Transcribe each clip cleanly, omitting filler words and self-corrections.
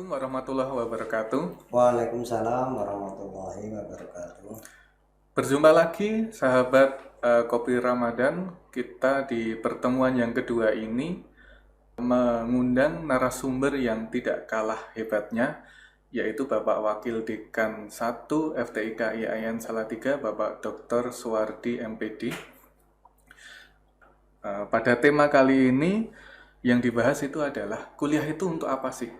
Warahmatullahi wabarakatuh. Waalaikumsalam warahmatullahi wabarakatuh. Berjumpa lagi sahabat Kopi Ramadan. Kita di pertemuan yang kedua ini mengundang narasumber yang tidak kalah hebatnya, yaitu Bapak Wakil Dekan 1 FTIK IAIN Salatiga, Bapak Dr. Suwardi MPD. Pada tema kali ini yang dibahas itu adalah kuliah itu untuk apa sih?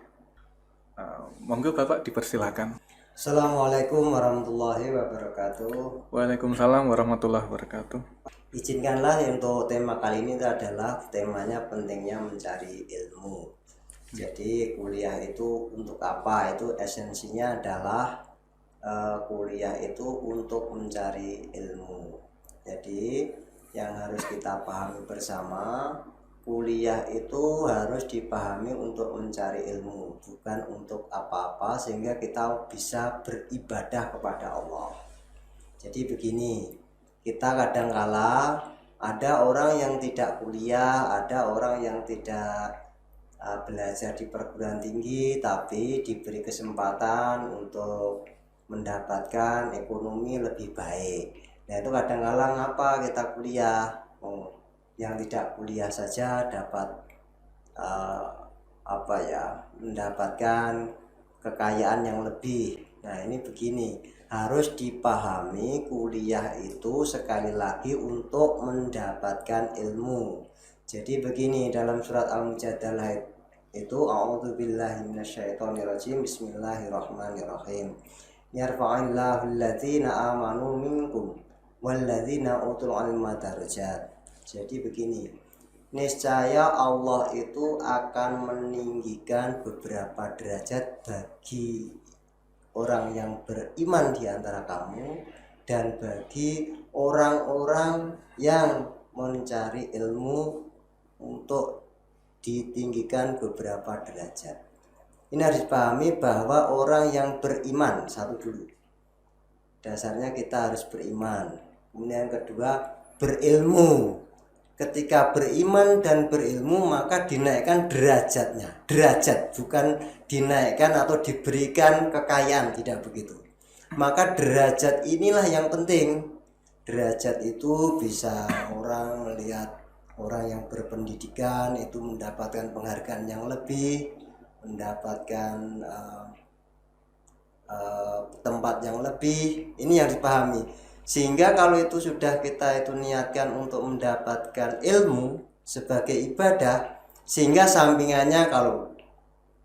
Monggo Bapak dipersilakan. Assalamualaikum warahmatullahi wabarakatuh. Waalaikumsalam warahmatullahi wabarakatuh. Izinkanlah untuk tema kali ini adalah temanya pentingnya mencari ilmu. Jadi kuliah itu untuk apa? Itu esensinya adalah kuliah itu untuk mencari ilmu. Jadi yang harus kita pahami bersama, kuliah itu harus dipahami untuk mencari ilmu, bukan untuk apa-apa, sehingga kita bisa beribadah kepada Allah. Jadi begini, kita kadang-kala ada orang yang tidak kuliah, ada orang yang tidak belajar di perguruan tinggi, tapi diberi kesempatan untuk mendapatkan ekonomi lebih baik. Nah itu kadang-kala ngapa kita kuliah, yang tidak kuliah saja dapat mendapatkan kekayaan yang lebih. Nah ini begini, harus dipahami kuliah itu sekali lagi untuk mendapatkan ilmu. Jadi begini, dalam surat Al-Mujadalah itu a'udzubillahi minasyaitonirrajim, bismillahirrahmanirrahim. Yarfa'illahu alladzina amanu minkum walladzina utul ilma darajat. Jadi begini, niscaya Allah itu akan meninggikan beberapa derajat bagi orang yang beriman di antara kamu dan bagi orang-orang yang mencari ilmu untuk ditinggikan beberapa derajat. Ini harus dipahami bahwa orang yang beriman, satu dulu, dasarnya kita harus beriman. Kemudian yang kedua, berilmu. Ketika beriman dan berilmu maka dinaikkan derajatnya. Derajat, bukan dinaikkan atau diberikan kekayaan, tidak begitu. Maka derajat inilah yang penting. Derajat itu bisa orang melihat orang yang berpendidikan itu mendapatkan penghargaan yang lebih, mendapatkan tempat yang lebih. Ini yang dipahami. Sehingga kalau itu sudah kita itu niatkan untuk mendapatkan ilmu sebagai ibadah, sehingga sampingannya kalau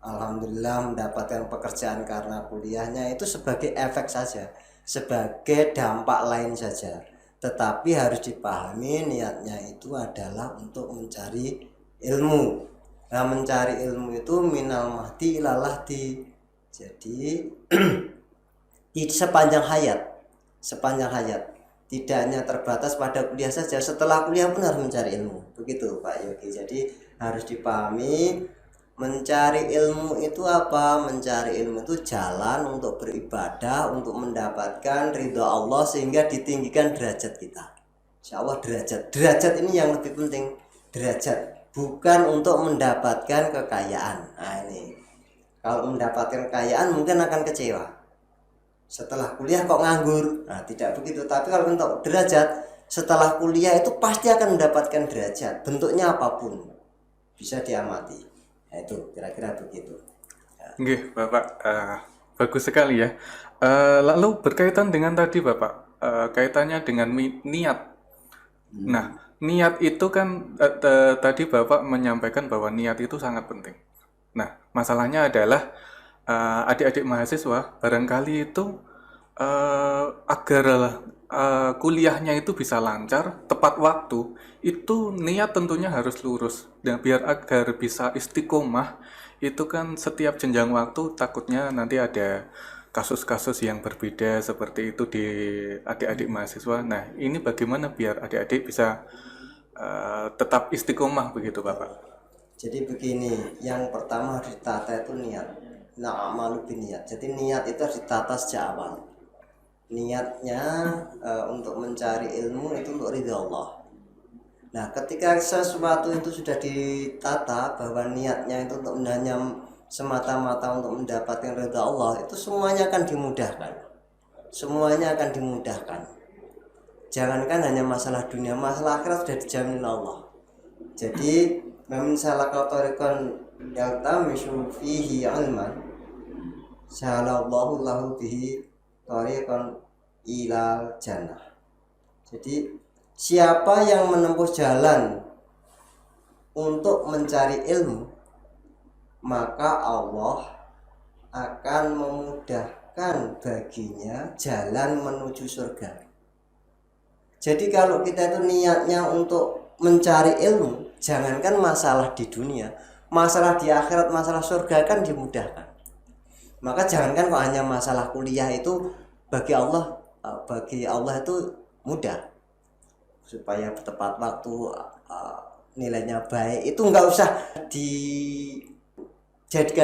alhamdulillah mendapatkan pekerjaan karena kuliahnya itu sebagai efek saja, sebagai dampak lain saja. Tetapi harus dipahami niatnya itu adalah untuk mencari ilmu. Nah mencari ilmu itu minal mahdi ilal lahdi. Jadi sepanjang hayat, tidak hanya terbatas pada kuliah saja, setelah kuliah pun harus mencari ilmu, begitu Pak Yogi. Jadi harus dipahami mencari ilmu itu apa? Mencari ilmu itu jalan untuk beribadah, untuk mendapatkan ridha Allah sehingga ditinggikan derajat kita. Insya Allah derajat ini yang lebih penting, derajat, bukan untuk mendapatkan kekayaan. Nah ini, kalau mendapatkan kekayaan mungkin akan kecewa. Setelah kuliah kok nganggur? Nah tidak begitu. Tapi kalau untuk derajat, setelah kuliah itu pasti akan mendapatkan derajat, bentuknya apapun bisa diamati. Nah itu kira-kira begitu. Nggih, Bapak, bagus sekali ya. Lalu berkaitan dengan tadi Bapak, kaitannya dengan niat. Nah, niat itu kan tadi Bapak menyampaikan bahwa niat itu sangat penting. Nah, masalahnya adalah adik-adik mahasiswa barangkali itu agar kuliahnya itu bisa lancar, tepat waktu, itu niat tentunya harus lurus. Dan biar agar bisa istiqomah, itu kan setiap jenjang waktu takutnya nanti ada kasus-kasus yang berbeda seperti itu di adik-adik mahasiswa. Nah, ini bagaimana biar adik-adik bisa tetap istiqomah begitu, Bapak? Jadi begini, yang pertama harus ditata itu niat. Na'amalu niat. Jadi niat itu harus ditata sejak awal. Niatnya untuk mencari ilmu itu untuk ridha Allah. Nah ketika sesuatu itu sudah ditata bahwa niatnya itu untuk hanya semata-mata untuk mendapatkan ridha Allah, itu semuanya akan dimudahkan. Semuanya akan dimudahkan. Jangankan hanya masalah dunia, masalah akhirat sudah dijamin Allah. Jadi, man salaka tariqan yaltamisu fihi ilman, sahalallahu lahu bihi tariqan ilal jannah. Jadi, siapa yang menempuh jalan untuk mencari ilmu, maka Allah akan memudahkan baginya jalan menuju surga. Jadi kalau kita itu niatnya untuk mencari ilmu, jangankan masalah di dunia, masalah di akhirat, masalah surga kan dimudahkan. Maka jangankan kok hanya masalah kuliah itu bagi Allah itu mudah. Supaya tepat waktu, nilainya baik, itu nggak usah dijadikan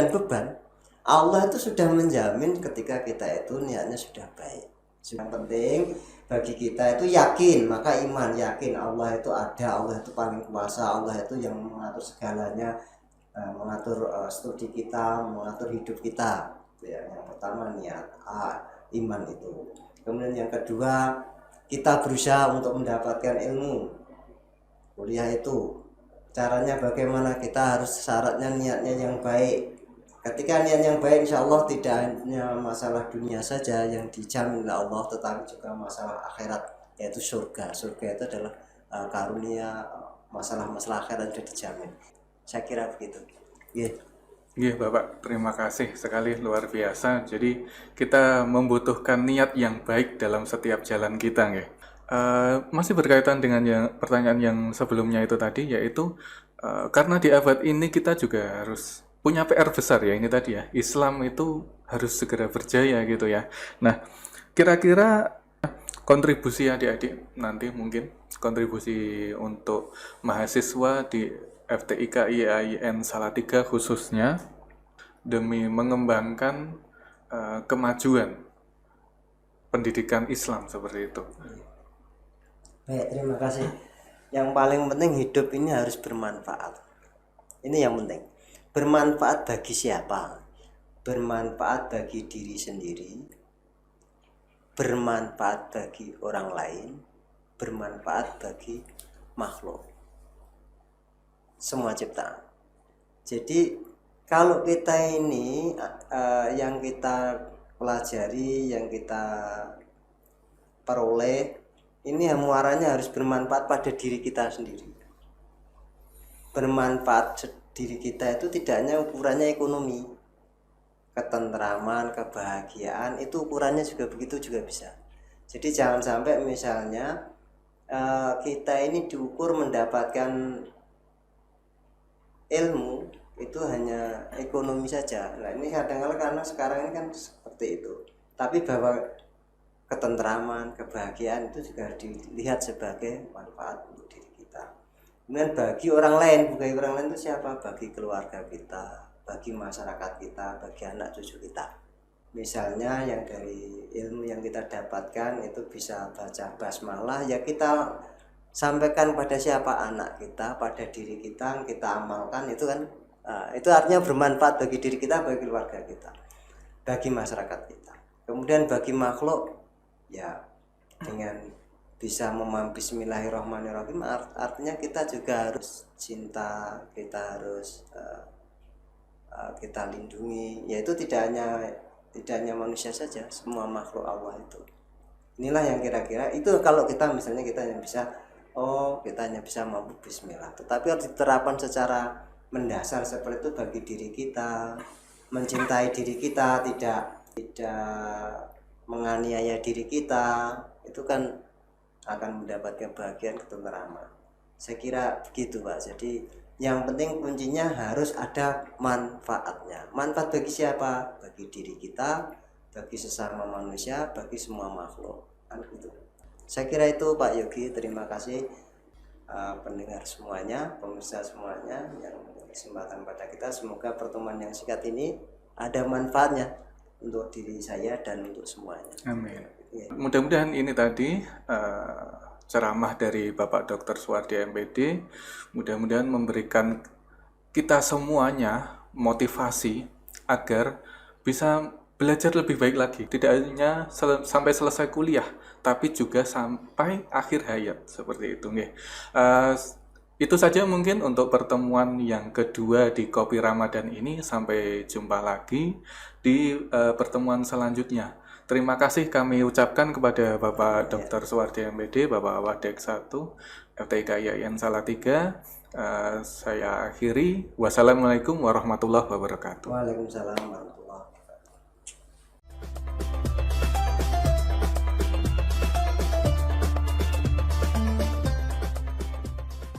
beban. Allah itu sudah menjamin ketika kita itu niatnya sudah baik. Yang penting bagi kita itu yakin, maka iman, yakin Allah itu ada, Allah itu paling kuasa, Allah itu yang mengatur segalanya, mengatur studi kita, mengatur hidup kita. Ya, yang pertama niat, iman itu. Kemudian yang kedua, kita berusaha untuk mendapatkan ilmu. Kuliah itu caranya bagaimana? Kita harus syaratnya niatnya yang baik. Ketika niat yang baik, insya Allah tidak hanya masalah dunia saja yang dijamin oleh Allah, tetapi juga masalah akhirat, yaitu surga. Surga itu adalah karunia, masalah-masalah akhirat sudah dijamin. Saya kira begitu. Iya Bapak, terima kasih sekali, luar biasa. Jadi kita membutuhkan niat yang baik dalam setiap jalan kita, nggih. Masih berkaitan dengan pertanyaan yang sebelumnya itu tadi, yaitu karena di abad ini kita juga harus punya PR besar ya, ini tadi ya, Islam itu harus segera berjaya gitu ya. Nah, kira-kira kontribusi adik-adik nanti, mungkin kontribusi untuk mahasiswa di FTIK IAIN Salatiga khususnya demi mengembangkan kemajuan pendidikan Islam seperti itu. Baik, terima kasih. Yang paling penting hidup ini harus bermanfaat. Ini yang penting. Bermanfaat bagi siapa? Bermanfaat bagi diri sendiri, bermanfaat bagi orang lain, bermanfaat bagi makhluk, semua ciptaan. Jadi kalau kita ini yang kita pelajari, yang kita peroleh, ini muaranya harus bermanfaat pada diri kita sendiri. Bermanfaat diri kita itu tidak hanya ukurannya ekonomi, ketentraman, kebahagiaan, itu ukurannya juga begitu juga bisa. Jadi jangan sampai misalnya kita ini diukur mendapatkan ilmu itu hanya ekonomi saja. Nah ini kadang-kadang karena sekarang ini kan seperti itu. Tapi bahwa ketentraman, kebahagiaan itu juga dilihat sebagai manfaat untuk diri kita. Kemudian bagi orang lain, bagi orang lain itu siapa? Bagi keluarga kita, bagi masyarakat kita, bagi anak cucu kita. Misalnya yang dari ilmu yang kita dapatkan itu bisa baca basmalah, ya kita sampaikan pada siapa? Anak kita, pada diri kita amalkan, itu kan itu artinya bermanfaat bagi diri kita, bagi keluarga kita, bagi masyarakat kita. Kemudian bagi makhluk, ya dengan bisa Bismillahirrahmanirrahim, artinya kita juga harus cinta, kita harus kita lindungi, yaitu tidak hanya manusia saja, semua makhluk Allah itu. Inilah yang kira-kira itu kalau kita misalnya kita hanya bisa mampu bismillah. Tetapi harus diterapkan secara mendasar seperti itu bagi diri kita, mencintai diri kita, tidak menganiaya diri kita, itu kan akan mendapatkan kebahagiaan, ketentraman. Saya kira begitu Pak. Jadi yang penting kuncinya harus ada manfaatnya. Manfaat bagi siapa? Bagi diri kita, bagi sesama manusia, bagi semua makhluk. Kan gitu. Saya kira itu Pak Yogi. Terima kasih pendengar semuanya, pemirsa semuanya yang kesempatan pada kita. Semoga pertemuan yang singkat ini ada manfaatnya untuk diri saya dan untuk semuanya. Amin. Ya. Mudah-mudahan ini tadi ceramah dari Bapak Dr. Suwardi MPD mudah-mudahan memberikan kita semuanya motivasi agar bisa belajar lebih baik lagi, tidak hanya sampai selesai kuliah, tapi juga sampai akhir hayat seperti itu nggih. Eh, itu saja mungkin untuk pertemuan yang kedua di Kopi Ramadan ini. Sampai jumpa lagi di pertemuan selanjutnya. Terima kasih kami ucapkan kepada Bapak Dr. Suwardi MPD, Bapak Wadek 1, FTIK IAIN Salatiga. Saya akhiri. Wassalamualaikum warahmatullahi wabarakatuh. Waalaikumsalam warahmatullahi